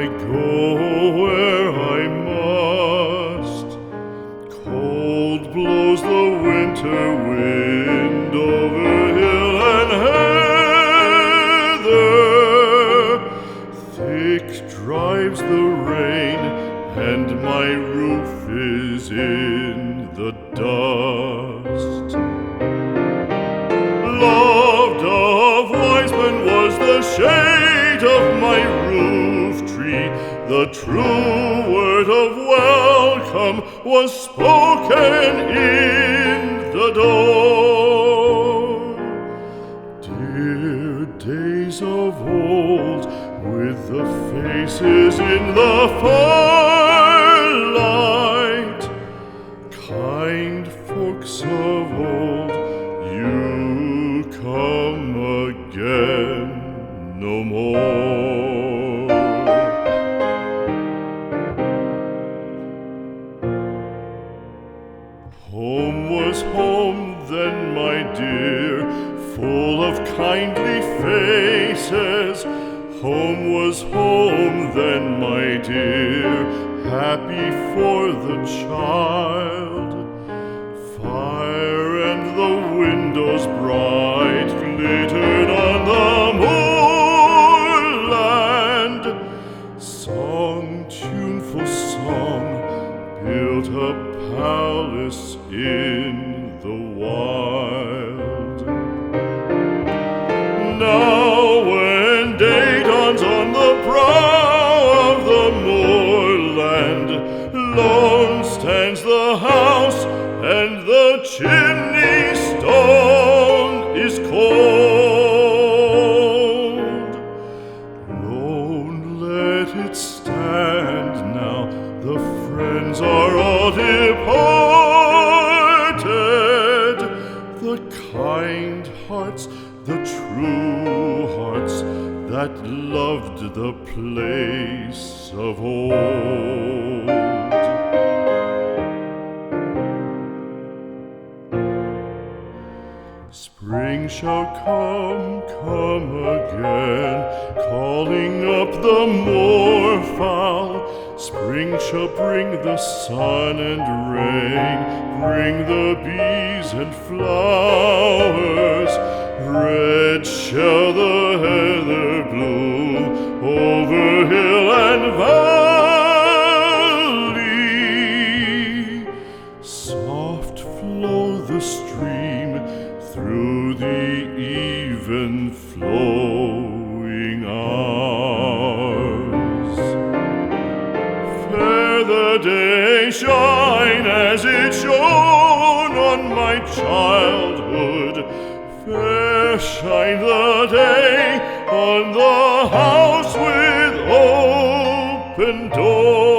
go where I must. Cold blows the winter wind over hill and heather. Thick drives the rain, and my roof is in the dust. Loved of wise men was the shade of my roof tree. The true word of welcome was spoken in the door. Dear days of old, with the faces in the firelight, kind folks of old, you come again no more. Home was home then, my dear, full of kindly faces. Home was home then, my dear, happy for the child. Fire and the windows bright glittered on the moorland. Song, tuneful song, built a palace in the wild. Now when day dawns on the brow of the moorland, lone stands the house, and the chimney stone is cold. Lone let it stand now, the friends are all departed. The kind hearts, the true hearts, that loved the place of old. Spring shall come again, calling up the moorfowl. Spring shall bring the sun and rain, bring the bees and flowers. Red shall the heather bloom over hill and valley. Soft flow the stream through the even flowing hours. Fair the day shine as it shone on my childhood. Fair shine the day on the house with open door.